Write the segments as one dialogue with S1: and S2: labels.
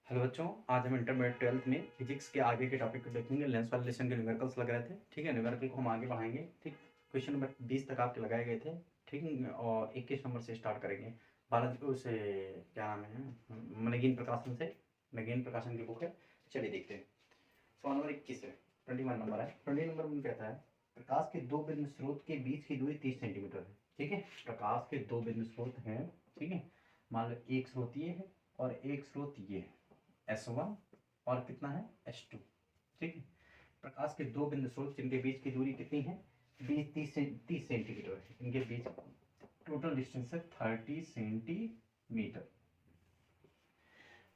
S1: Hello बच्चों, आज हम इंटरमीडिएट 12th में फिजिक्स के आगे के टॉपिक को देखेंगे। लेंस वाले लेसन के न्यूमेरिकल्स लग रहे थे, ठीक है। न्यूमेरिकल को हम आगे बढ़ाएंगे, ठीक। क्वेश्चन नंबर 20 तक आपके लगाए गए थे, ठीक। और 21 नंबर से स्टार्ट करेंगे। बालाजी को से क्या नाम है, नगीन प्रकाशन से, नगीन प्रकाशन की बुक है। चलिए देखते हैं। सवाल नंबर 21 है, 21 नंबर है। 20 नंबर में कहता है प्रकाश के दो बिंदु स्रोत के बीच की दूरी 30 सेंटीमीटर है, ठीक है। प्रकाश के दो बिंदु स्रोत हैं, ठीक है। मान लो एक स्रोत ये है और एक स्रोत ये है, S1 और कितना है S2, ठीक है। प्रकाश के दो बिंदु स्रोत जिनके बीच की दूरी कितनी है, 30 सेंटीमीटर है। इनके बीच टोटल डिस्टेंस है 30 सेंटीमीटर।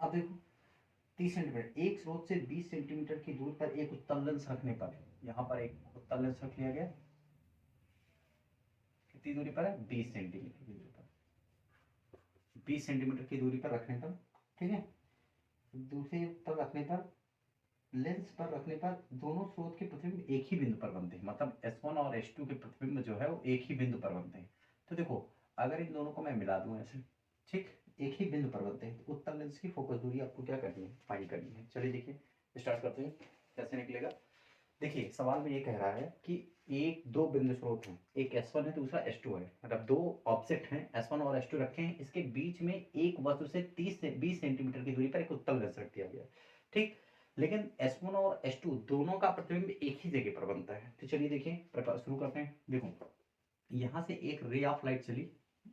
S1: अब देखो 30 सेंटीमीटर, एक स्रोत से 20 सेंटीमीटर की दूरी पर एक उत्तल लेंस रखने पर, यहाँ पर एक उत्तल लेंस रख लिया गया। कितनी दूरी पर है, 20 सेंटीमीटर की दूरी पर, 20 सेंटीमीटर की दूरी पर रखने पर, ठीक है। दूसरे पर रखने पर, लेंस पर रखने पर दोनों स्रोत के प्रतिबिंब एक ही बिंदु पर बनते हैं। मतलब S1 और S2 के प्रतिबिंब जो है वो एक ही बिंदु पर बनते हैं। तो देखो अगर इन दोनों को मैं मिला दूं ऐसे, ठीक, एक ही बिंदु पर बनते हैं, तो उत्तल लेंस की फोकस दूरी आपको क्या करनी है, फाइंड करनी है। चलिए देखिए, स्टार्ट करते हैं कैसे निकलेगा। देखिए सवाल में ये कह रहा है कि एक दो बिंदु स्रोत हैं, एक S1 है दूसरा S2 है। मतलब दो ऑब्जेक्ट हैं, S1 और S2 रखे हैं, इसके बीच में एक वस्तु से 30 से 20 सेंटीमीटर की दूरी पर एक उत्तल लेंस रख दिया गया है, ठीक। लेकिन S1 और S2 दोनों का प्रतिबिंब एक ही जगह पर बनता है। तो चलिए देखिए शुरू करते हैं। देखो यहाँ से एक रे ऑफ लाइट चली,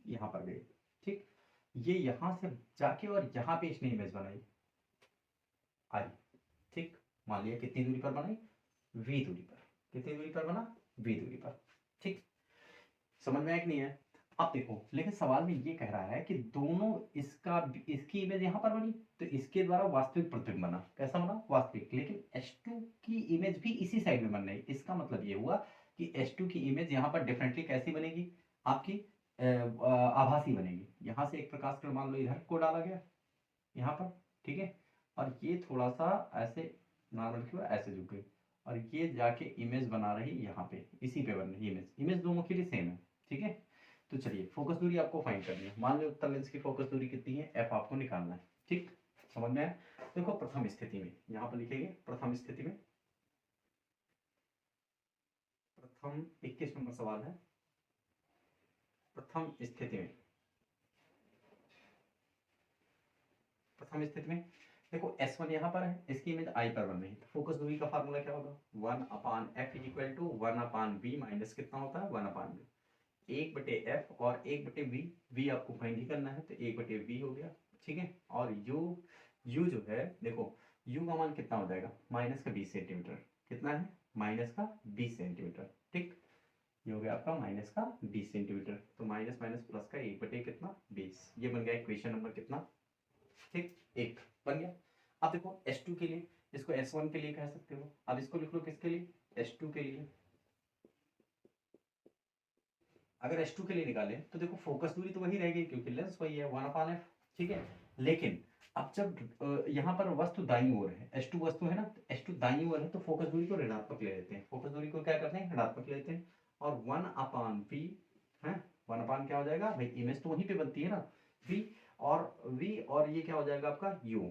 S1: यहाँ पर गई, ठीक। ये यहाँ से जाके और यहाँ पे इसने इमेज बनाई, आई, ठीक। मान लिया कितनी दूरी पर बनाई, v दूरी पर। कितनी दूरी पर बना, v दूरी पर, ठीक। समझ में आया कि नहीं है। अब देखो लेकिन सवाल में ये कह रहा है कि दोनों इसकी इमेज यहाँ पर बनी, तो इसके द्वारा वास्तविक प्रतिबिंब बना। कैसा बना, वास्तविक। लेकिन S2 की इमेज भी इसी साइड में बन रही। इसका मतलब ये हुआ कि S2 की इमेज यहाँ पर डिफरेंटली कैसी बनेगी, आपकी आभासी बनेगी। यहाँ से एक प्रकाश किरण मान लो इधर को डाला गया यहाँ पर, ठीक है। और ये थोड़ा सा ऐसे नॉर्मल की ऐसे झुक गई, और ये जाके इमेज बना रही यहाँ पे, इसी पे बन रही इमेज। इमेज दोनों के लिए सेम है, ठीक है। तो चलिए फोकस दूरी आपको फाइंड करनी है। मान लो उत्तल लेंस की फोकस दूरी कितनी है, f आपको निकालना है, ठीक। समझ में आया। देखो प्रथम स्थिति में यहाँ पर लिखेंगे, प्रथम स्थिति में, प्रथम 21 नंबर सवाल है। प्रथम स्थिति में, प्रथम स्थिति में देखो S1 यहाँ पर है, इसकी इमेज I पर बन रही है। तो फोकस दूरी का फार्मूला क्या होगा, 1/f equal to 1/v minus कितना होता है, 1/v। 1/f और 1/v, v आपको फाइंड ही करना है, तो 1/v हो गया, ठीक है। और u जो है देखो, u का मान कितना हो जाएगा, माइनस का 20 सेंटीमीटर। कितना है, माइनस का 20 सेंटीमीटर, ठीक। ये हो गया आपका माइनस का 20 सेंटीमीटर। तो माइनस माइनस प्लस का 1/, कितना, 20। ये बन गया इक्वेशन नंबर कितना, ठीक, एक बन गया। अब देखो S2 के लिए, इसको S1 के लिए कह सकते हो। अब इसको लिख लो किसके लिए, S2 के लिए। अगर S2 के लिए निकाले तो देखो फोकस दूरी तो वही रहेगी क्योंकि लेंस वही है, 1/f, ठीक है। लेकिन अब जब यहाँ पर वस्तु दाईं ओर है, S2 वस्तु है ना, तो S2 दाईं ओर है, तो फोकस दूरी को ऋणात्मक ले लेते हैं। फोकस दूरी को क्या करते हैं, ऋणात्मक ले लेते हैं। और 1/v है, 1 क्या हो जाएगा भाई, इमेज तो वहीं पे बनती है ना, v। और ये क्या हो जाएगा आपका u,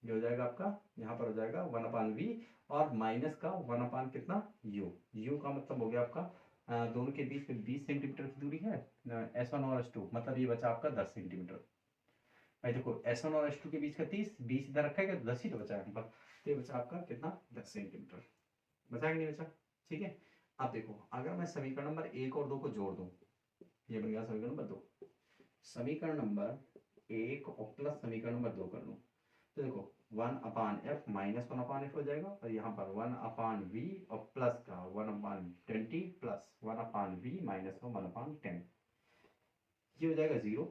S1: ये हो जाएगा आपका, यहाँ पर हो जाएगा 1/v और माइनस का 1 कितना, u का मतलब हो गया आपका दोनों के बीच में 20 सेंटीमीटर की दूरी है, S1 और S2, मतलब ये बचा आपका 10 सेंटीमीटर। भाई देखो S1 और S2 के बीच का 30, 20 इधर रखा है, 10 ही तो बचा है, तो ये बचा आपका कितना, 10 सेंटीमीटर। बचा कि नहीं बचा, ठीक है। अब देखो अगर मैं समीकरण नंबर 1 और 2 को जोड़ दूं, ये बन गया समीकरण नंबर 2। समीकरण नंबर 1 और प्लस समीकरण नंबर 2 कर लूं, तो देखो 1/f माइनस 1/f हो जाएगा, और यहाँ पर 1/v और प्लस का 1/20 प्लस 1/v माइनस का 1/10, ये हो जाएगा 0।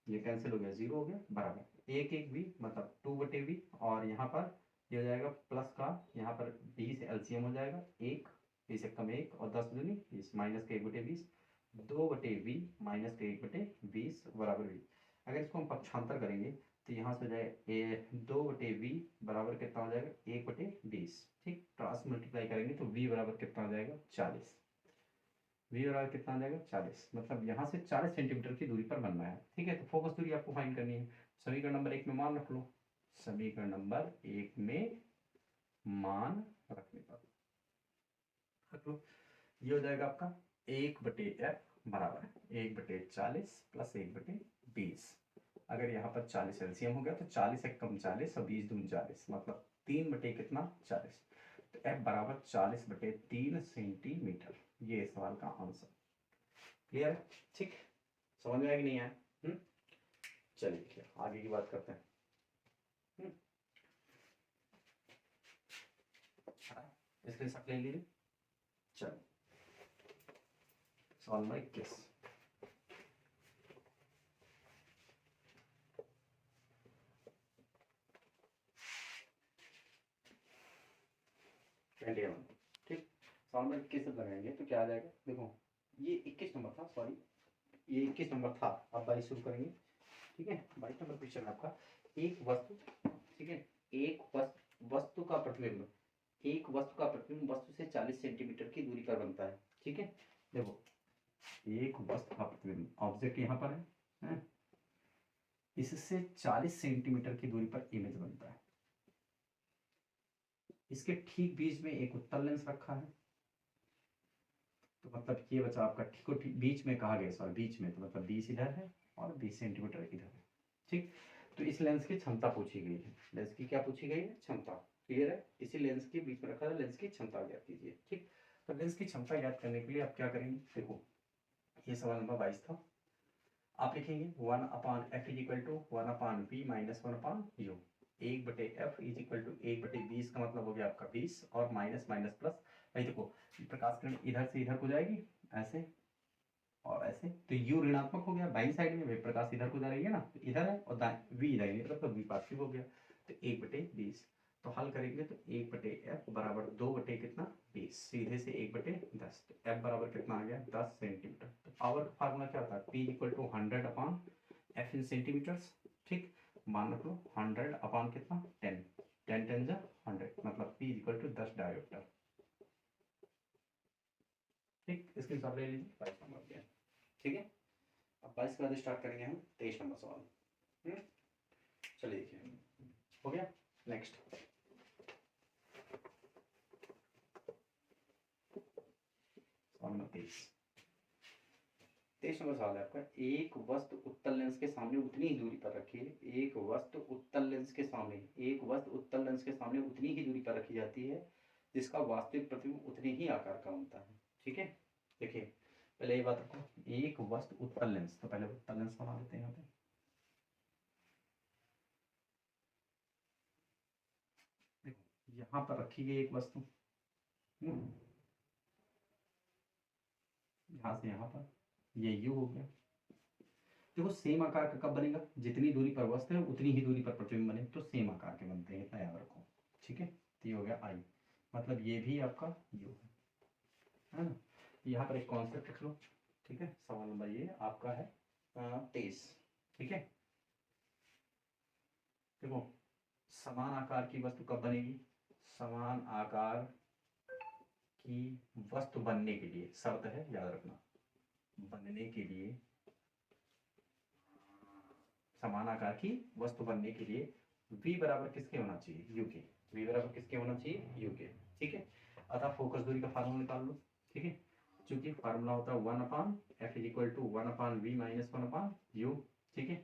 S1: ये कैंसिल हो गया, 0 हो गया, बराबर 1/1v मतलब 2/v। और यहाँ पर ये हो जाएगा प्लस का, यहाँ पर 20 एलसीएम हो जाएगा, 1 20 कम 1 और 10 दूनी 20 माइनस का 1/20, 2/v माइनस का 1/20 बराबर v। अगर इसको हम पक्षांतर करेंगे तो यहाँ से हो जाएगा 2/v बराबर कितना हो जाएगा, 1/20, ठीक। क्रॉस मल्टीप्लाई करेंगे तो v बराबर कितना हो जाएगा, 40। v बराबर कितना आ जाएगा, 40। मतलब यहाँ से 40 सेंटीमीटर की दूरी पर बनना है, ठीक है। तो फोकस दूरी आपको फाइंड करनी है। समीकरण नंबर 1 में मान रख लो, समीकरण नंबर 1 में मान रखने पर। तो ये हो जाएगा आपका 1/f बराबर 1/40 प्लस 1/20। अगर यहाँ पर 40 एलसीएम हो गया तो 40 एक कम 40 और 20 दूनी 40, मतलब 3 बटे कितना 40। तो f बराबर 40/3 सेंटीमीटर। ये सवाल का आंसर। क्लियर है? ठीक, समझ में आया कि नहीं आया? चलिए देखिए आगे की बात करते हैं। इसके साथ ले लीजिए। चलो सवाल नंबर 21। ठीक, सवाल नंबर 21 से लगाएंगे तो क्या आ जाएगा? देखो ये 21 नंबर था, सॉरी ये 21 नंबर था, अब 22 शुरू करेंगे। ठीक है, 22 नंबर क्वेश्चन आपका, एक वस्तु, ठीक है, एक वस्तु का प्रतिबिंब, एक वस्तु का प्रतिबिंब वस्तु से 40 सेंटीमीटर की दूरी पर बनता है। ठीक है, देखो एक वस्तु का प्रतिबिंब, ऑब्जेक्ट यहाँ पर है? इससे 40 सेंटीमीटर की दूरी पर इमेज बनता है। इसके ठीक बीच में एक उत्तल लेंस रखा है, तो मतलब ये बचा आपका ठीक बीच में कहा गया सवाल, बीच में, तो मतलब 20 इधर है और 20 सेंटीमीटर इधर है। ठीक, तो इस लेंस की क्षमता पूछी गई है। लेंस की क्या पूछी गई है? क्षमता। क्लियर है? इसी लेंस के बीच में रखा है, लेंस की क्षमता ज्ञात कीजिए। ठीक, तो लेंस की क्षमता ज्ञात करने के लिए आप क्या करेंगे? देखो ये सवाल नंबर 22 था। आप लिखेंगे 1/f is equal to 1/v minus 1/u। 1/f is equal to 1/20 का मतलब हो गया आपका 20 और माइनस माइनस प्लस। भाई देखो प्रकाश किरण इधर से इधर को जाएगी ऐसे और ऐसे, तो u ऋणात्मक हो गया बाई साइड में, प्रकाश इधर को जा रही है ना, तो इधर है और v इधर है, मतलब v पॉजिटिव हो गया, तो 1/20। तो हल करेंगे तो 1/f बराबर 2 कितना 20, सीधे से 1/10, तो f बराबर कितना आ गया 10 सेंटीमीटर। तो पावर का फार्मूला क्या होता है? p equal to 100/f in centimetres. ठीक, मान लो 100 कितना 10, 10 10 जा 100, मतलब p इक्वल टू 10 डायोप्टर। ठीक, इसके हिसाब ले लीजिए 22 नंबर गया। ठीक है, अब 22 के बाद स्टार्ट करेंगे हम 23 नंबर सवाल। चलिए देखिए हो गया। नेक्स्ट सवाल नंबर 23 नंबर सवाल है आपका, एक वस्तु उत्तल लेंस के सामने उतनी ही दूरी पर रखी है। एक वस्तु उत्तल लेंस के सामने, एक वस्तु उत्तल लेंस के सामने उतनी ही दूरी पर रखी जाती है जिसका वास्तविक प्रतिबिंब उतने ही आकार का बनता है। ठीक है, देखिए पहले ये बात रखो, एक वस्तु उत्तल लेंस, तो पहले उत्तल लेंस बना लेते हैं यहाँ पे। देखो यहाँ पर रखी गई एक वस्तु, यहाँ से यहाँ पर, ये यू हो गया। देखो सेम आकार का कब बनेगा? जितनी दूरी पर वस्तु है उतनी ही दूरी पर प्रतिबिंब बने, तो सेम आकार के बनते हैं, इतना याद रखो। ठीक है, तो ये हो गया आई, मतलब ये भी आपका यू है ना। यहाँ पर एक कॉन्सेप्ट लिख लो। ठीक है, सवाल नंबर ये आपका है 23। ठीक है, देखो समान आकार की वस्तु कब बनेगी? समान आकार की वस्तु बनने के लिए शर्त है, याद रखना, बनने के लिए, समान आकार की वस्तु बनने के लिए v बराबर किसके होना चाहिए? u के। v बराबर किसके होना चाहिए? u के। ठीक है, अतः फोकस दूरी का फार्मूला निकाल लो। ठीक है, चूंकि फार्मूला होता है 1/f is equal to 1/v minus 1/u। ठीक है,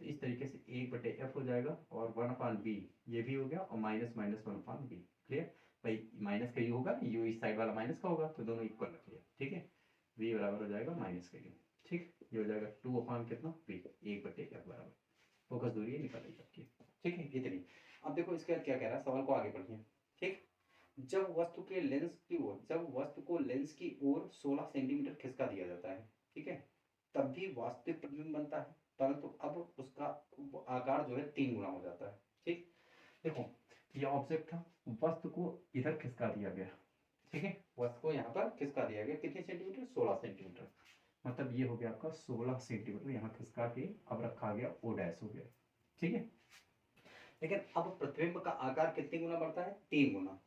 S1: तो इस तरीके से 1/f हो जाएगा और 1/v ये भी हो गया और माइनस माइनस 1/v। क्लियर? भाई माइनस का u होगा, u इस साइड वाला माइनस का होगा, तो दोनों इक्वल रख लिया। ठीक है, v बराबर हो जाएगा माइनस का u। ठीक, ये हो जाएगा 2 कितना v, 1/f बराबर फोकस दूरी निकल रही है। ठीक है, इतनी। अब देखो इसके बाद क्या कह रहा है, सवाल को आगे बढ़िए। ठीक, जब वस्तु के लेंस की ओर, जब वस्तु को लेंस की ओर 16 सेंटीमीटर खिसका दिया जाता है, ठीक है, तब भी वास्तविक प्रतिबिंब बनता है, परंतु अब उसका आकार जो है 3 गुना हो जाता है। ठीक, देखो ये ऑब्जेक्ट था, वस्तु को इधर खिसका दिया गया। ठीक है, वस्तु को यहाँ पर खिसका दिया गया, कितने सेंटीमीटर? 16 सेंटीमीटर, मतलब ये हो गया आपका 16 सेंटीमीटर यहाँ खिसका के अब रखा गया, ओ डैश हो गया। ठीक है, लेकिन अब प्रतिबिंब का आकार कितने गुना बढ़ता है? 3 गुना।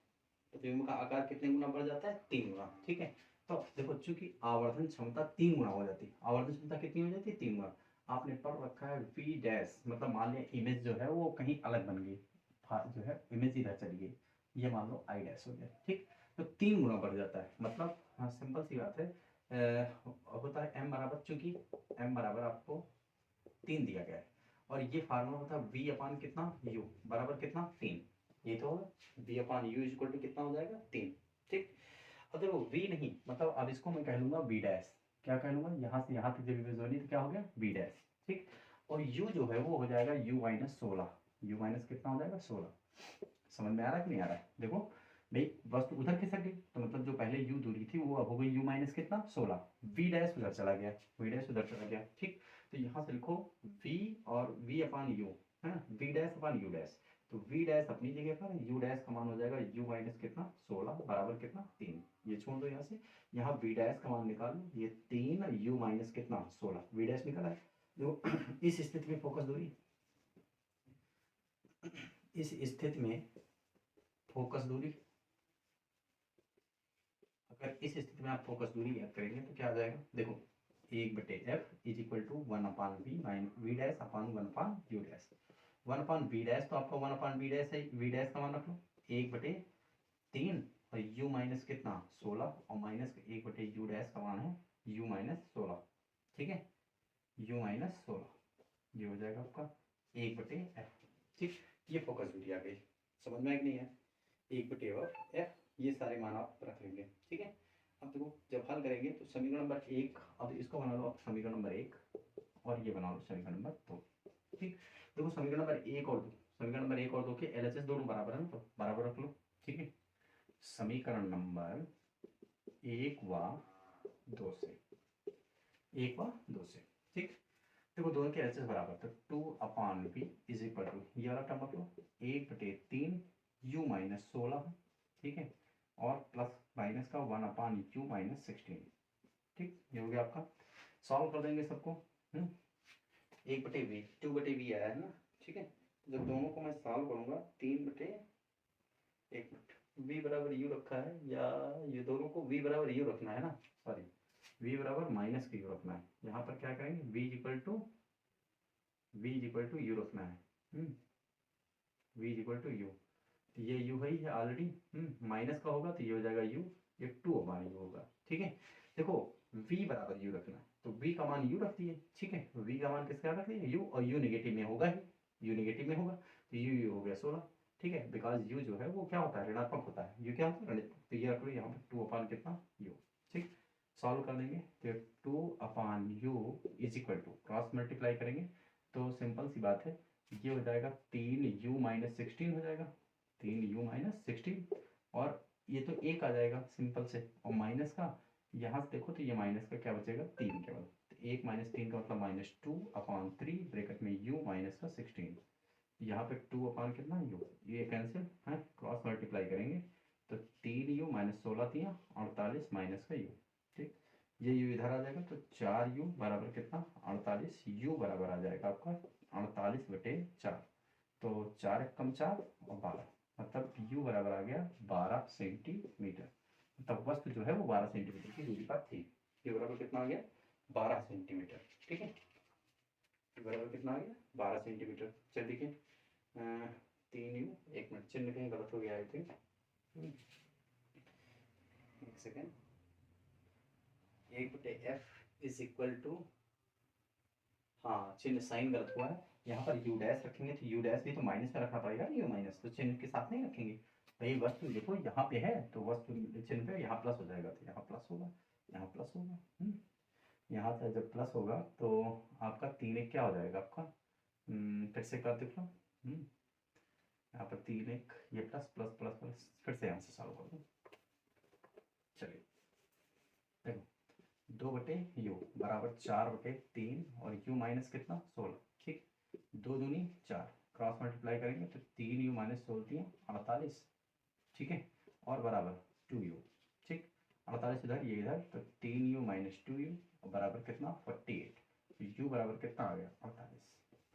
S1: प्रतिबिंब का आकार कितने गुना बढ़ जाता है? 3 गुना। ठीक है, तो देखो चूंकि आवर्धन क्षमता 3 गुना हो जाती है, आवर्धन क्षमता कितनी हो जाती है? 3 गुना। आपने पढ़ रखा है वी डैश, मतलब मान लिया इमेज जो है वो कहीं अलग बन गई, जो है इमेज इधर चली गई, ये मान लो आई डैश हो गया, ठीक। तो 3 गुना बढ़ जाता है, मतलब हाँ सिंपल सी बात है, होता है m बराबर, चूंकि m बराबर आपको 3 दिया गया है, और ये फार्मूला होता है v अपान कितना u बराबर कितना 3, ये तो होगा v upon u equal to कितना हो जाएगा 3, ठीक। अब देखो v नहीं, मतलब अब इसको मैं कह लूंगा v डैश, क्या कह लूंगा, यहाँ से यहाँ तक जब इमेज बनी तो क्या हो गया v डैश, ठीक। और u जो है वो हो जाएगा u माइनस 16, u माइनस कितना हो जाएगा 16। समझ में आ रहा है कि नहीं आ रहा है, देखो भाई वस्तु उधर खिसक गई, तो मतलब जो पहले u दूरी थी वो अब हो गई u माइनस कितना 16, v डैश उधर चला गया, v डैश उधर चला गया, ठीक। तो यहाँ से लिखो v और v अपान u है ना, v डैश अपान u डैश, तो v डैश अपनी जगह पर, u डैश का मान हो जाएगा u माइनस कितना 16 बराबर कितना 3, ये छोड़ दो यहाँ से, यहाँ v डैश का मान निकालो, ये 3 u माइनस कितना 16, v डैश निकाला है। जो इस स्थिति में फोकस दूरी, इस स्थिति में फोकस दूरी, अगर इस स्थिति में आप फोकस दूरी याद करेंगे तो क्या आ जाएगा, देखो 1/f is equal to 1 upon V minus V dash upon 1 upon U dash, 1 upon V dash तो आपका 1 अपान वी डैश है, वी डैश का मान रख लो 1/3, और u माइनस कितना 16, और माइनस 1/u डैश का मान है u माइनस 16, ठीक है, u माइनस 16 ये हो जाएगा आपका 1/f, ठीक। ये फोकस दूरी आ गई, समझ में आया कि नहीं है, 1/f, ये सारे मान आप रख लेंगे, ठीक है। अब देखो जब हल करेंगे तो समीकरण नंबर 1, अब इसको बना लो आप समीकरण नंबर 1, और ये बना लो समीकरण नंबर 2, ठीक। देखो समीकरण नंबर 1 और 2, समीकरण नंबर 1 और 2 के LHS दोनों बराबर है ना, तो बराबर रख लो, ठीक है। समीकरण नंबर 1 व 2 से, 1 व 2 से, ठीक। देखो दोनों के LHS बराबर, तो 2 अपान v इज इक्वल टू, ये वाला टर्म रख लो 1/3 u माइनस 16, ठीक है, और प्लस माइनस का 1 अपान यू माइनस 16, ठीक। ये हो गया आपका, सॉल्व कर देंगे सबको, 1/v 2/v आया है ना, ठीक है। तो जब दोनों को मैं सॉल्व करूंगा 3/1, v बराबर u रखा है, या ये दोनों को v बराबर u रखना है ना, सॉरी v बराबर माइनस का u रखना है, यहाँ पर क्या करेंगे v इक्वल टू u रखना है, v इक्वल टू u, तो ये u है ये ऑलरेडी, माइनस का होगा तो ये हो जाएगा u, ये 2 अपान u होगा, ठीक है। देखो v बराबर u रखना है, तो v का मान u रख दिए, ठीक है, v का मान किसका रख दिए u, और u नेगेटिव में होगा ही, u नेगेटिव में होगा तो u हो गया 16, ठीक है, बिकॉज u जो है वो क्या होता है ऋणात्मक होता है, u क्या होता है ऋणात्मक, तो ये रख लो यहाँ पर 2 अपान कितना u, ठीक। सॉल्व कर देंगे तो 2 upon u is equal to, cross multiply करेंगे तो सिंपल सी बात है, ये हो जाएगा 3u माइनस 16 हो जाएगा, 3u माइनस 16, और ये तो एक आ जाएगा सिंपल से, और माइनस का यहाँ से देखो तो ये माइनस का क्या बचेगा 3 केवल, तो 1 माइनस 3 का मतलब -2 अपान 3 ब्रैकेट में u माइनस का 16, यहाँ पे 2 अपान कितना u, ये कैंसिल है, क्रॉस मल्टीप्लाई करेंगे तो 3u माइनस 16 3 48 माइनस का u, ठीक। ये u इधर आ जाएगा तो 4u बराबर कितना 48, u बराबर आ जाएगा आपका 48/4, तो 4 कम 4 और 12, मतलब u बराबर आ गया 12 सेंटीमीटर, मतलब वस्तु जो है वो 12 सेंटीमीटर की दूरी पर थी, u बराबर कितना आ गया 12 सेंटीमीटर, ठीक है, u बराबर कितना आ गया 12 सेंटीमीटर। चल देखिए 3u, एक मिनट चिन्ह कहीं गलत हो गया आई थिंक, एक second, 1/f is equal to, हाँ चिन्ह साइन गलत हुआ है, यहाँ पर u डैश रखेंगे तो u डैश भी तो माइनस में रखना पड़ेगा, u माइनस तो चिन्ह के साथ नहीं रखेंगे भाई, वस्तु देखो यहाँ पे है तो वस्तु चिन्ह पे यहाँ प्लस हो जाएगा, तो यहाँ प्लस होगा, यहाँ प्लस होगा, यहाँ से जब प्लस होगा तो आपका 3 1 क्या हो जाएगा आपका, फिर से कर देख लो, यहाँ पर 3 1 ये प्लस प्लस प्लस प्लस, फिर से यहाँ से सॉल्व कर दो, चलिए देखो 2/u बराबर 4/3, और u माइनस कितना 16, ठीक, 2 दूनी 4, क्रॉस मल्टीप्लाई करेंगे तो 3u माइनस 16 48, ठीक है, और बराबर 2u, ठीक, 48 इधर ये इधर तो 3u माइनस 2u बराबर कितना 48, तो u बराबर कितना आ गया 48।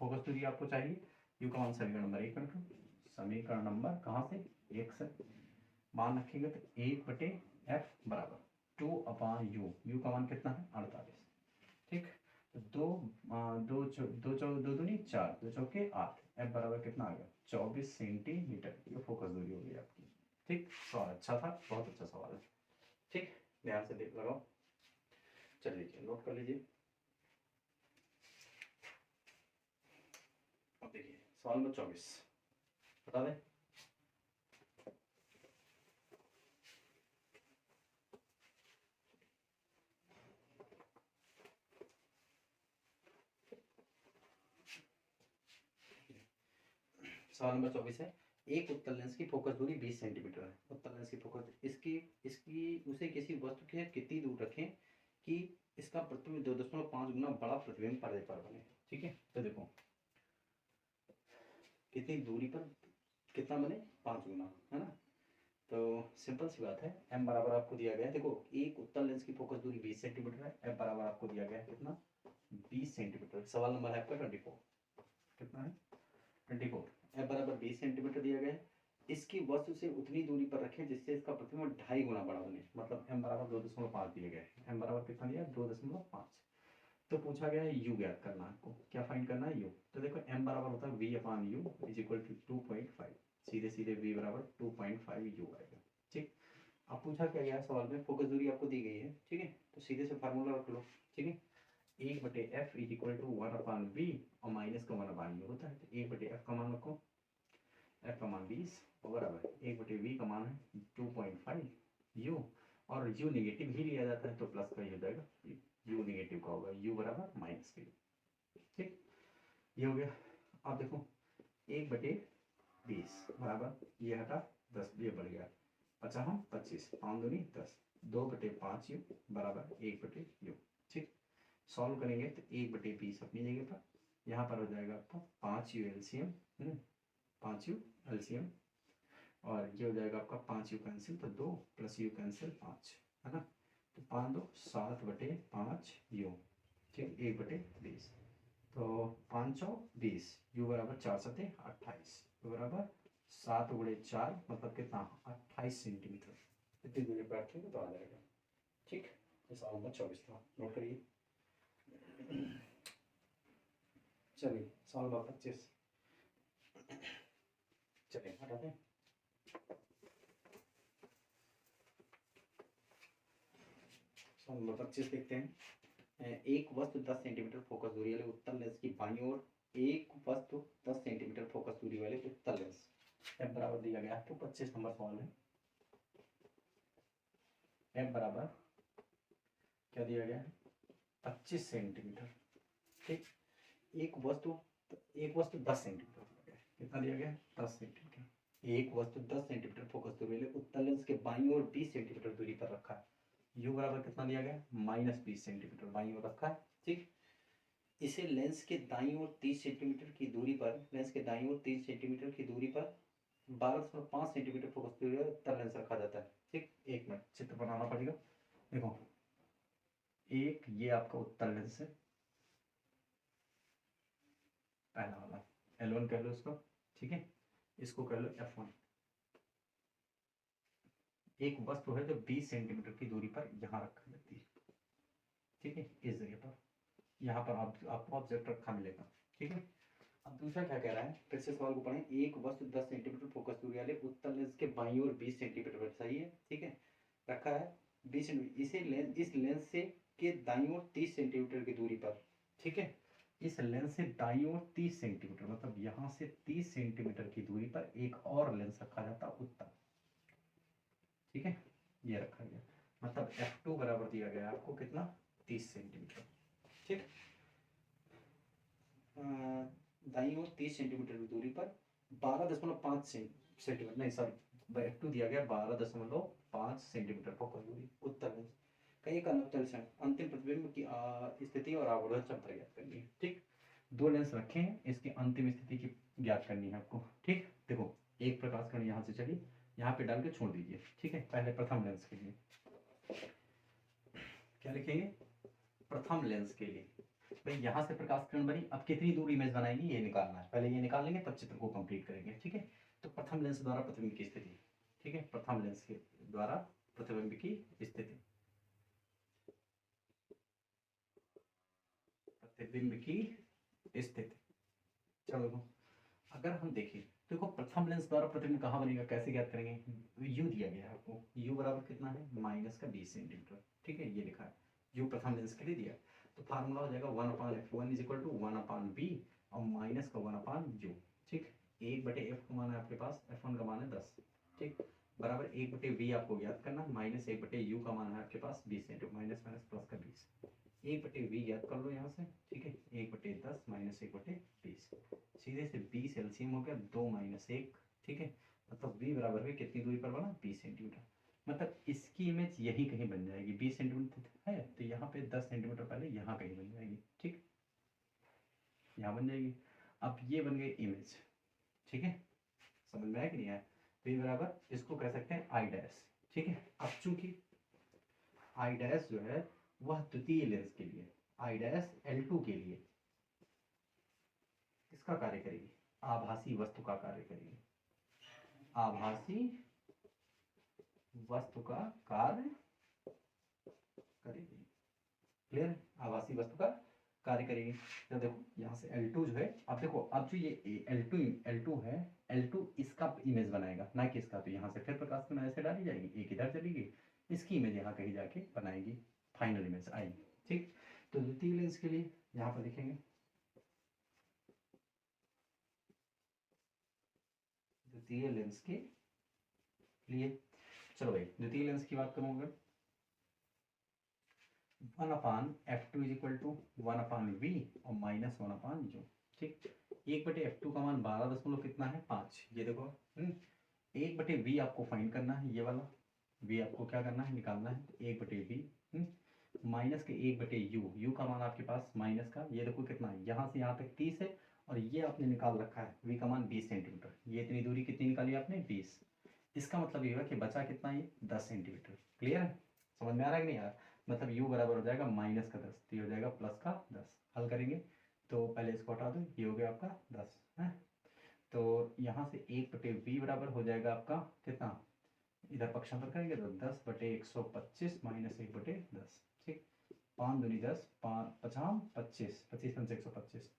S1: फोकस दूरी आपको चाहिए, u का मान समीकरण नंबर 1 रखो, समीकरण नंबर कहाँ से 1 से मान रखेंगे तो 1/f बराबर 2 अपान u, u का मान कितना है 48, ठीक। तो दो दूनी 4, 2 चौके 8, एफ बराबर कितना आ गया 24 सेंटीमीटर। ये फोकस दूरी हो गई आपकी। ठीक, सवाल अच्छा था, बहुत अच्छा सवाल है। ठीक, ध्यान से देख लगाओ, चल लीजिए नोट कर लीजिए। अब देखिए सवाल नंबर 24 बता दें। सवाल नंबर 24 है, एक उत्तल लेंस की फोकस दूरी 20 सेंटीमीटर है। उत्तल लेंस की फोकस इसकी इसकी उसे किसी वस्तु के कितनी दूर रखें कि इसका प्रतिबिंब 2.5 गुना बड़ा प्रतिबिंब पर्दे पर बने। ठीक है, तो देखो कितनी दूरी पर कितना बने 5 गुना, है ना। तो सिंपल सी बात है, m बराबर आपको दिया गया है। देखो एक उत्तल लेंस की फोकस दूरी 20 सेंटीमीटर है, f बराबर आपको दिया गया है कितना 20 सेंटीमीटर। सवाल नंबर है आपका 24, कितना है 24। f बराबर 20 सेंटीमीटर दिया गया है। इसकी वस्तु से उतनी दूरी पर रखें जिससे इसका प्रतिबिंब 2.5 गुना बड़ा बने। मतलब m बराबर 2.5 दिया गया है। m बराबर कितना दिया 2.5। तो पूछा गया है u ज्ञात करना है आपको। क्या फाइंड करना है u। तो देखो m बराबर होता है v upon u is equal to 2.5। सीधे सीधे v बराबर 2.5 u आएगा। ठीक, अब पूछा क्या गया सवाल में, फोकस दूरी आपको दी गई है। ठीक है, तो सीधे से फार्मूला रख लो। ठीक है, 1/f is equal to 1 upon v और माइनस का 1 अपान u होता है। तो 1/f का मान रखो, f का मान 20 और बराबर 1/v का मान है 2.5 u, और u नेगेटिव ही लिया जाता है तो प्लस का ही हो जाएगा, u नेगेटिव का होगा, u बराबर माइनस के। ठीक, ये हो गया। अब देखो 1/20 बराबर ये हटा 10, ये बढ़ गया 50 25, 5 दूनी 10, 2/5 u बराबर 1/u। ठीक, सॉल्व करेंगे तो 1/20 अपनी जगह पर, यहाँ पर हो जाएगा आपका 5u एलसीएम, 5u एलसीएम, और ये हो जाएगा आपका 5u कैंसिल तो 2 प्लस u कैंसिल 5, है ना। तो 5 2 7/5 u। ठीक, 1/20 तो 520 u बराबर 4 7 28, u बराबर 7 गुणे 4 मतलब कितना 28 सेंटीमीटर। इतनी दूरी पर रखेंगे तो आ जाएगा। ठीक, इस सवाल नंबर 24 था, नोट करिए। चलिए सवाल नंबर 25, चलिए हटाते हैं। सवाल नंबर 25 देखते हैं। एक वस्तु 10 सेंटीमीटर फोकस दूरी वाले उत्तल लेंस की बाईं ओर, एक वस्तु 10 सेंटीमीटर फोकस दूरी वाले उत्तल लेंस, f बराबर दिया गया है। तो 25 नंबर सवाल है, f बराबर क्या दिया गया है 25 सेंटीमीटर। ठीक, एक वस्तु 10 सेंटीमीटर दिया गया है। कितना दिया गया है 10 सेंटीमीटर। एक वस्तु 10 सेंटीमीटर फोकस दूरी वाले उत्तल लेंस के बाईं ओर 20 सेंटीमीटर दूरी पर रखा है। u बराबर कितना दिया गया -20 सेंटीमीटर बाईं ओर रखा है। ठीक, इसे लेंस के दाईं ओर 30 सेंटीमीटर की दूरी पर, लेंस के दाईं ओर 30 सेंटीमीटर की दूरी पर 12.5 सेंटीमीटर फोकस दूरी पर उत्तल लेंस रखा जाता है। ठीक, एक मिनट चित्र बनाना पड़ेगा। देखो एक ये आपका उत्तल लेंस है, पहला वाला L1 कह लो इसको। ठीक है, इसको कह लो F1। एक वस्तु है जो 20 सेंटीमीटर की दूरी पर यहाँ रखी जाती है। ठीक है, इस जगह पर, यहाँ पर आपको ऑब्जेक्ट रखा मिलेगा। ठीक है, अब दूसरा क्या कह रहा है, फिर से सवाल को पढ़ें। एक वस्तु 10 सेंटीमीटर फोकस दूरी वाले उत्तल लेंस के बाईं ओर 20 सेंटीमीटर पर, सही है। ठीक है, रखा है 20 सेंटीमीटर। इस लेंस से के दाईं ओर 30 सेंटीमीटर की दूरी पर, ठीक है, इस लेंस से दाईं ओर 30 सेंटीमीटर मतलब यहाँ से 30 सेंटीमीटर की दूरी पर एक और लेंस रखा जाता उत्तल। ठीक है, ये रखा गया, मतलब F2 बराबर दिया गया आपको कितना 30 सेंटीमीटर। ठीक, दाईं ओर 30 सेंटीमीटर की दूरी पर 12.5 सेंटीमीटर, नहीं सॉरी F2 दिया गया 12.5 सेंटीमीटर फोकस दूरी उत्तल लेंस का एक अनवतल क्षण अंतिम प्रतिबिंब की स्थिति और आवर्धन क्षमता ज्ञात करनी है। ठीक, दो लेंस रखे हैं, इसकी अंतिम स्थिति की ज्ञात करनी है आपको। ठीक, देखो एक प्रकाश कण यहाँ से चली, यहाँ पे डाल के छोड़ दीजिए। ठीक है, पहले प्रथम लेंस के लिए क्या लिखेंगे, प्रथम लेंस के लिए भाई यहाँ से प्रकाश किरण बनी, अब कितनी दूर इमेज बनाएगी ये निकालना है, पहले ये निकाल लेंगे तब चित्र को कंप्लीट करेंगे। ठीक है, तो प्रथम लेंस द्वारा प्रतिबिंब की स्थिति। ठीक है, प्रथम लेंस के द्वारा प्रतिबिंब की स्थिति, प्रतिबिंब की स्थिति। चलो अगर हम देखें देखो प्रथम लेंस द्वारा प्रतिबिंब कहाँ बनेगा, कैसे ज्ञात करेंगे, u दिया गया है आपको, u बराबर कितना है -20 सेंटीमीटर, ठीक है, ये लिखा है u प्रथम लेंस के लिए दिया है। तो फार्मूला हो जाएगा 1/f1 = 1/b और माइनस का 1/u, ठीक। 1/f का मान है आपके पास, f1 का मान है 10, ठीक, बराबर 1/v आपको ज्ञात करना, -1/u का मान है आपके पास 20 सेंटीमीटर, माइनस माइनस प्लस का 20, 1/v ज्ञात कर लो यहाँ से, ठीक है, 1/10 माइनस 1/20, सीधे से 20 एलसीएम हो गया 2 - 1, ठीक है, मतलब v बराबर है कितनी दूरी पर बना 20 सेंटीमीटर, मतलब इसकी इमेज यही कहीं बन जाएगी, 20 सेंटीमीटर है तो यहाँ पे 10 सेंटीमीटर पहले यहाँ कहीं बन जाएगी, ठीक, यहाँ बन जाएगी। अब ये बन गई इमेज, ठीक है, समझ में आया कि नहीं आया, v बराबर इसको कह सकते हैं आई डैश, ठीक है। अब चूंकि आई डैश जो है वह द्वितीय लेंस के लिए, आई डैश L2 के लिए किसका कार्य करेगी, आभासी वस्तु का कार्य करेगी, आभासी वस्तु का कार्य करेगी, क्लियर, आभासी वस्तु का कार्य करेगी। तो देखो यहाँ से L2 जो है, अब देखो अब जो ये L2 है, L2 इसका इमेज बनाएगा ना कि इसका, तो यहाँ से फिर प्रकाश की ऐसे डाली जाएगी, एक इधर चलेगी, इसकी इमेज यहाँ कहीं जाके बनाएगी, फाइनल इमेज आएगी, ठीक। तो द्वितीय लेंस के लिए यहाँ पर लिखेंगे, द्वितीय लेंस के लिए, चलो भाई द्वितीय लेंस की बात करूँ अगर 1/f2 = 1/v और -1/u, ठीक। 1/f2 का मान 12 दशमलव कितना है 5, ये देखो 1/v आपको फाइंड करना है, ये वाला v आपको क्या करना है निकालना है, 1/v माइनस के 1/u, u का मान आपके पास माइनस का, ये देखो कितना है यहाँ से यहाँ तक 30 है और ये आपने निकाल रखा है v का मान 20 सेंटीमीटर, ये इतनी दूरी कितनी निकाली आपने 20, इसका मतलब ये हुआ कि बचा कितना ये 10 सेंटीमीटर, क्लियर है, समझ में आ रहा है कि नहीं आ रहा, मतलब u बराबर हो जाएगा -10, तो ये हो जाएगा +10, हल करेंगे तो पहले इसको हटा दो, ये हो गया आपका 10 है, तो यहाँ से 1/v बराबर हो जाएगा आपका कितना, इधर पक्षांतर करेंगे तो 10/125 - 1/10, ठीक, 5 दूनी 10, 5 25, 25 × 125,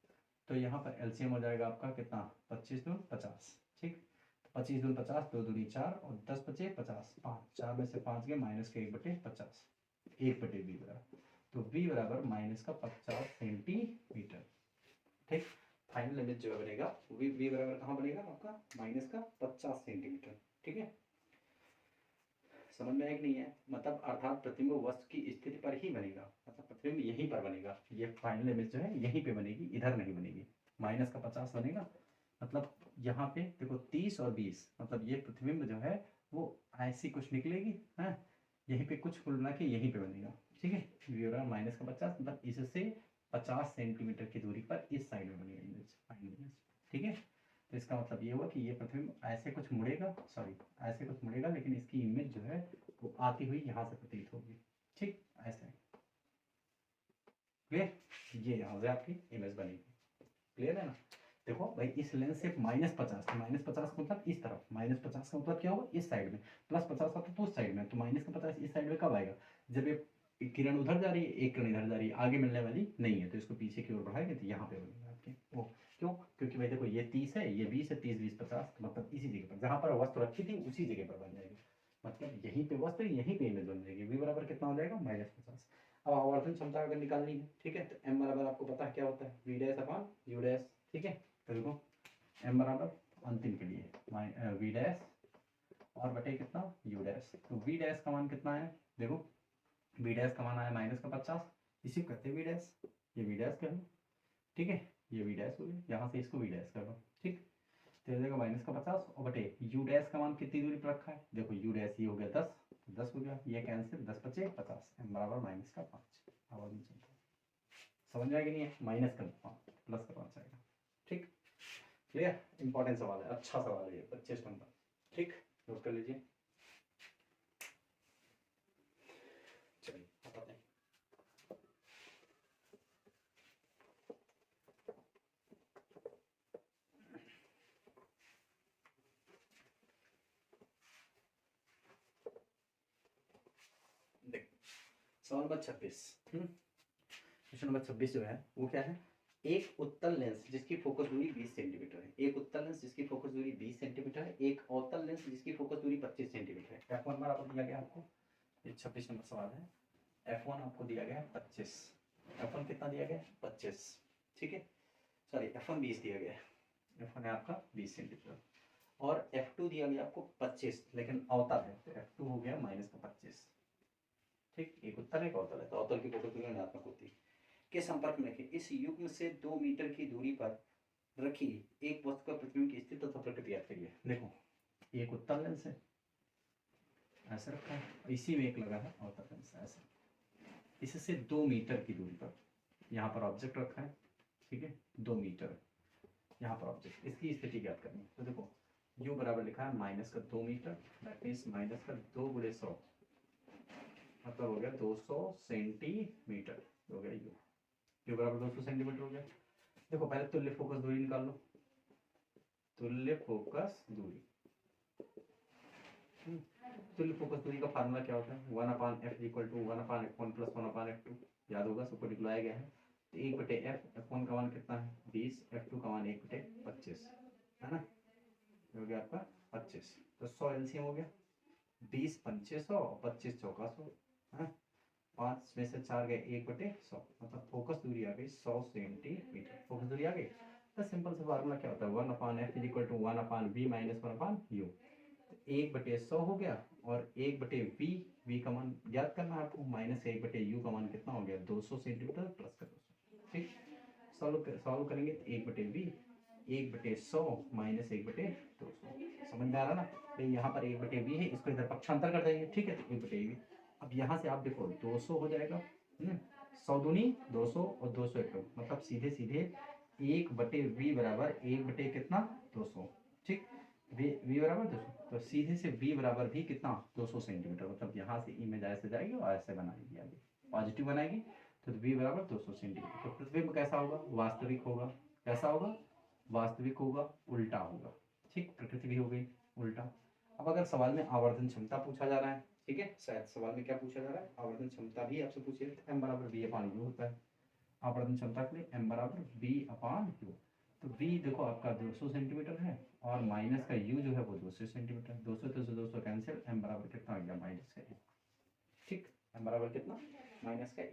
S1: तो यहाँ पर एलसीएम हो जाएगा आपका कितना 25 दूनी 50, ठीक, 25 दूनी 50, 2 दूनी 4 और 10 बचे 50, 5 4 में से 5 गए माइनस के 1/50, 1/v बराबर, तो v बराबर -50 सेंटीमीटर, ठीक। फाइनल इमेज जो बनेगा v बराबर कहाँ बनेगा आपका -50 सेंटीमीटर, ठीक है, समझ में आया कि नहीं है, मतलब अर्थात प्रतिबिंब वस्तु की स्थिति पर ही बनेगा, मतलब प्रतिबिंब यहीं पर बनेगा, ये फाइनल इमेज जो है यहीं पे बनेगी, इधर नहीं बनेगी, -50 बनेगा, मतलब यहाँ पे देखो 30 और 20, मतलब ये प्रतिबिंब जो है वो ऐसी कुछ निकलेगी, है यहीं पे कुछ कुल मिला के यहीं पे बनेगा, ठीक है, -50 मतलब इससे 50 सेंटीमीटर की दूरी पर इस साइड में बनेगा इमेज, फाइनल इमेज, ठीक है। तो इसका मतलब ये हुआ कि ये प्रतिबिंब ऐसे कुछ मुड़ेगा, सॉरी ऐसे कुछ मुड़ेगा, लेकिन इसकी इमेज जो है वो आती हुई यहाँ से प्रतीत होगी, ठीक, ऐसे, क्लियर, ये यहाँ से आपकी इमेज बनेगी, क्लियर है ना। देखो भाई इस लेंस से -50, तो -50 का मतलब इस तरफ, -50 का मतलब क्या होगा इस साइड में, +50 आता तो उस साइड में, तो -50 इस साइड में कब आएगा, जब ये किरण उधर जा रही है, एक किरण इधर जा रही है, आगे मिलने वाली नहीं है, तो इसको पीछे की ओर बढ़ाएंगे तो यहाँ पे बनेगा आपके वो, क्यों, क्योंकि भाई देखो ये 30 है, ये 20 है, 30 20 50, मतलब इसी जगह पर जहाँ पर वस्तु रखी थी उसी जगह पर बन जाएगी, मतलब यहीं पे वस्तु यहीं पे इमेज बन जाएगी, v बराबर कितना हो जाएगा -50। अब आवर्धन क्षमता अगर निकालनी है, ठीक है, तो m बराबर आपको पता है क्या होता है v'/u', ठीक है, तो देखो m बराबर अंतिम के लिए v' और बटे कितना u', तो v' का मान कितना है, देखो v' का मान आया -50, इसी को कहते हैं v', ये v' कर लो, ठीक है, ये v' हो गया, यहाँ से इसको v' कर लो, ठीक, तो हो जाएगा -50 और बटे u' का मान कितनी दूरी पर रखा है, देखो u' ये हो गया 10, तो 10 हो गया, ये कैंसिल, 10 बचे 50, m बराबर -5, आवाज नहीं चलता, समझ में आएगी नहीं है, माइनस का 5 प्लस का 5 आएगा, ठीक, क्लियर, इंपॉर्टेंट सवाल है, अच्छा सवाल है ये 25 नंबर, ठीक, नोट कर लीजिए, चलिए बताते हैं। देख सवाल नंबर 26, क्वेश्चन नंबर 26 जो है वो क्या है, एक उत्तल लेंस जिसकी फोकस दूरी 20 सेंटीमीटर है, एक उत्तल लेंस जिसकी फोकस दूरी 20 सेंटीमीटर है, एक अवतल लेंस जिसकी फोकस दूरी 25 सेंटीमीटर है। F1 बराबर दिया गया आपको, ये 26 नंबर सवाल है। F1 आपको दिया गया है 25, F1 कितना दिया गया है 25, ठीक है, सॉरी F1 20 दिया गया है, F1 है आपका 20 सेंटीमीटर, और F2 दिया गया आपको 25, लेकिन अवतल है तो F2 हो गया -25, ठीक। एक उत्तल एक अवतल है तो अवतल की फोकस दूरी ऋणात्मक होती है। के संपर्क में रखें, इस युग्म से 2 मीटर की दूरी पर रखी एक वस्तु का प्रतिबिंब की स्थिति तथा प्रकृति याद करिए। देखो एक उत्तल लेंस है ऐसे रखा है, इसी में एक लगा है अवतल लेंस ऐसे, इससे 2 मीटर की दूरी पर यहाँ पर ऑब्जेक्ट रखा है, ठीक है, 2 मीटर यहाँ पर ऑब्जेक्ट, इसकी स्थिति ज्ञात करनी है। तो देखो u बराबर लिखा है -2 मीटर, दैट मीन्स -2 × 100 मतलब हो गया 200 सेंटीमीटर हो गया u बराबर 200 सेंटीमीटर हो गया। देखो पहले तुल्य फोकस दूरी निकाल लो, तुल्य फोकस दूरी, तुल्य फोकस दूरी का फार्मूला क्या होता है, 1/f = 1/f1 + 1/f2, याद होगा, सबको निकलाया गया है। तो 1/f, f1 का मान कितना है 20, f2 का मान 1/25 है ना, हो गया आपका 25, तो 100 एलसीएम हो गया, 20 पंचे 100, 25 चौका 100 है, 5 में से 4 गए 1/100, मतलब फोकस दूरी आ गई 100 सेंटीमीटर, फोकस दूरी आ गई। तो सिंपल सा फार्मूला क्या होता है, 1/f = 1/v - 1/u, 1/100 हो गया, और 1/v, v का मान याद करना है आपको, -1/u का मान कितना हो गया 200 सेंटीमीटर प्लस का 200, ठीक। सॉल्व करेंगे तो 1/v 1/100 - 1/200, समझ में आ रहा ना। तो यहाँ पर 1/v है, इसको इधर पक्षांतर कर देंगे, ठीक है, तो 1/v। अब यहाँ से आप देखो 200 हो जाएगा, 100 दूनी 200 और 200 एक, मतलब सीधे सीधे 1/v बराबर 1 कितना 200, ठीक, v बराबर 200, तो सीधे से v बराबर भी कितना 200 सेंटीमीटर, मतलब यहाँ से इमेज ऐसे जाएगी और ऐसे बनाएगी, आगे पॉजिटिव बनाएगी, तो v बराबर 200 सेंटीमीटर। तो प्रतिबिंब कैसा होगा, वास्तविक होगा, कैसा होगा, वास्तविक होगा, उल्टा होगा, ठीक, प्रकृति भी हो गई उल्टा। अब अगर सवाल में आवर्धन क्षमता पूछा जा रहा है, ठीक है, शायद सवाल में क्या पूछा जा रहा है, आवर्धन क्षमता भी आपसे पूछे, तो m बराबर v/u होता है, आवर्धन क्षमता के लिए m बराबर v/u, तो v देखो आपका 200 सेंटीमीटर है, और माइनस का u जो है वो 200 सेंटीमीटर, 200 से 200 कैंसिल, m बराबर कितना आ गया -1, ठीक, m बराबर कितना -1,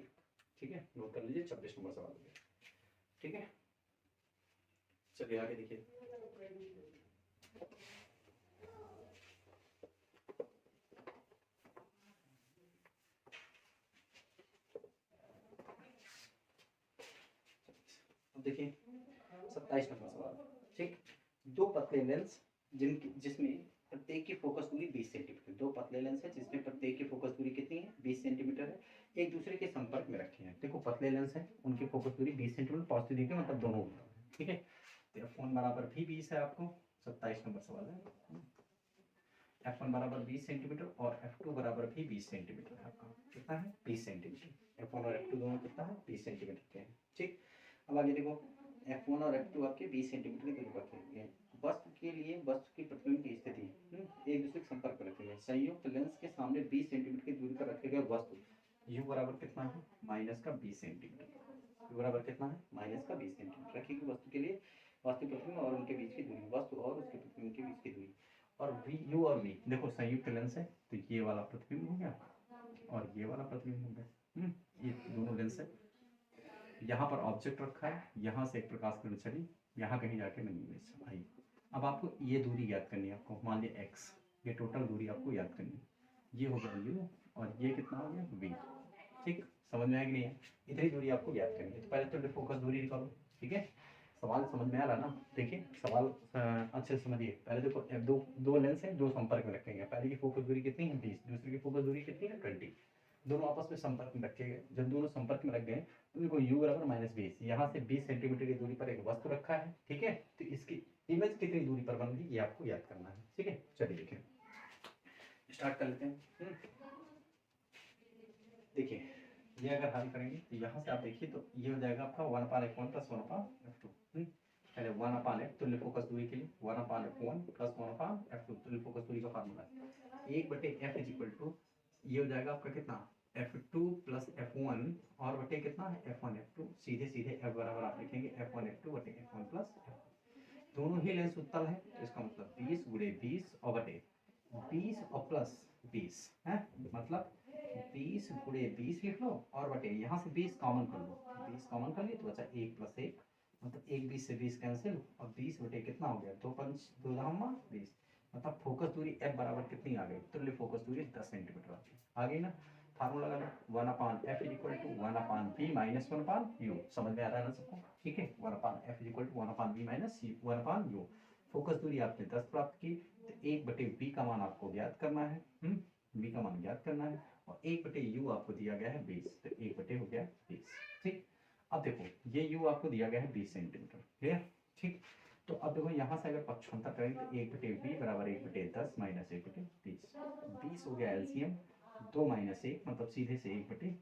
S1: ठीक है, नोट कर लीजिए, 26 नंबर सवाल हो गया, ठीक है। चलिए आगे देखिए, देखिए 27 नंबर सवाल, ठीक, 2 पतले लेंस जिसमें प्रत्येक की फोकस दूरी 20 सेंटीमीटर, 2 पतले लेंस है जिसमें प्रत्येक की फोकस दूरी कितनी है 20 सेंटीमीटर है, एक दूसरे के संपर्क में रखे हैं। देखो पतले लेंस है, उनकी फोकस दूरी 20 सेंटीमीटर पॉजिटिव देखिए, मतलब दोनों, ठीक है, तो f1 बराबर भी 20 है आपको, 27 नंबर सवाल है, f1 बराबर 20 सेंटीमीटर और f2 बराबर भी 20 सेंटीमीटर है आपका, कितना है 20 सेंटीमीटर, f1 और f2 दोनों कितना है 20 सेंटीमीटर के हैं, ठीक। अब आगे देखो f1 और f2 आपके 20 सेंटीमीटर की दूरी पर रखे हैं, वस्तु के लिए वस्तु की प्रतिबिंब की स्थिति एक दूसरे के संपर्क में रखे गए, संयुक्त लेंस के सामने 20 सेंटीमीटर की दूरी पर रखे गए वस्तु u बराबर कितना है -20 सेंटीमीटर, u बराबर कितना है -20 सेंटीमीटर रखी गई वस्तु के लिए वस्तु प्रतिबिंब और उनके बीच की दूरी, वस्तु और उसके प्रतिबिंब के बीच की दूरी, और u और v देखो संयुक्त लेंस है, तो ये वाला प्रतिबिंब हो गया और ये वाला प्रतिबिंब हो गया, ये दोनों लेंस है, यहाँ पर ऑब्जेक्ट रखा है, यहाँ से एक प्रकाश किरण चली, यहाँ कहीं जाके नहीं इमेज आई। अब आपको ये दूरी याद करनी है, आपको मान लिया x, ये टोटल दूरी आपको याद करनी है, ये हो गया u और ये कितना हो गया v, ठीक, समझ में आया कि नहीं है, इतनी दूरी आपको याद करनी है। तो पहले तो फोकस दूरी निकालो, ठीक है, सवाल समझ में आ रहा ना, देखिए सवाल अच्छे से समझिए। पहले देखो दो लेंस है, दो संपर्क में रखेंगे, पहले की फोकस दूरी कितनी है 20, दूसरे की फोकस दूरी कितनी है 20, दोनों आपस में संपर्क में रखे गए, जब दोनों संपर्क में रख गए तो देखो u बराबर -20, यहाँ से 20 सेंटीमीटर की दूरी पर एक वस्तु रखा है, ठीक है, तो इसकी इमेज कितनी दूरी पर बन गई ये आपको याद करना है, ठीक है। चलिए देखिए स्टार्ट कर लेते हैं, देखिए ये अगर हल करेंगे तो यहाँ से आप देखिए तो ये हो जाएगा आपका 1/f1 + 1/f2, पहले 1/f तुल्य फोकस दूरी के लिए 1/f1 + 1/f2 तुल्य फोकस दूरी का फार्मूला है 1/f = ये हो जाएगा आपका कितना f2 + f1 और बटे कितना है f1 लिखेंगे F1 F2 बटे F1 प्लस दोनों ही लेंस उत्तल है, तो इसका मतलब 20 गुणे 20 और बटे 20 और प्लस 20 है, मतलब 20 गुणे 20 लिख लो और बटे यहाँ से 20 कॉमन कर लो, 20 कॉमन कर लिए तो बचा 1 प्लस 1, मतलब 1 20 से 20 कैंसिल और 20 बटे कितना हो गया 2 पंच 2 धामा 20, मतलब फोकस दूरी F बराबर कितनी आ गई, तुल्य फोकस दूरी 10 सेंटीमीटर आ गई ना। फार्मूला लगा लो 1/f equal to 1/v minus 1/u, समझ में आ रहा है ना सबको, ठीक है। 1/f equal to 1/v minus 1/u। Focus दूरी आपने 10 प्राप्त की, तो 1/v का मान आपको ज्ञात करना है, v का मान ज्ञात करना है, और 1/u आपको दिया गया है 20, तो 1/, हो गया 20, ठीक। अब देखो ये u आपको दिया गया है 20 सेंटीमीटर, क्लियर, ठीक। तो अब देखो यहाँ से अगर पक्षांतर करें तो 1/v बराबर 1/10 माइनस 1/20, 20 हो गया एलसीएम, 2 माइनस 1 मतलब सीधे से 1/20,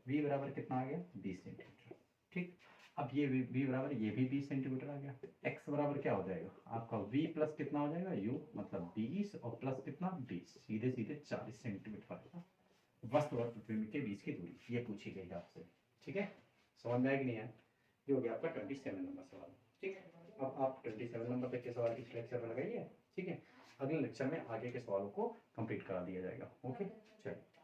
S1: v बराबर कितना आ गया 20 सेंटीमीटर, ठीक। अब ये v बराबर ये भी 20 सेंटीमीटर आ गया, x बराबर क्या हो जाएगा आपका v प्लस कितना हो जाएगा u, मतलब 20 और प्लस कितना 20, सीधे सीधे 40 सेंटीमीटर आएगा वस्तु और प्रतिबिंब के बीच की दूरी, ये पूछी गई आपसे, ठीक है। समझ में आया कि नहीं आया, ये हो गया आपका 27 नंबर सवाल, ठीक है। अब आप 27 नंबर तक के सवाल इस लेक्चर में लगाइए, ठीक है। अगले लेक्चर में आगे के सवालों को कंप्लीट करा दिया जाएगा, ओके चलिए।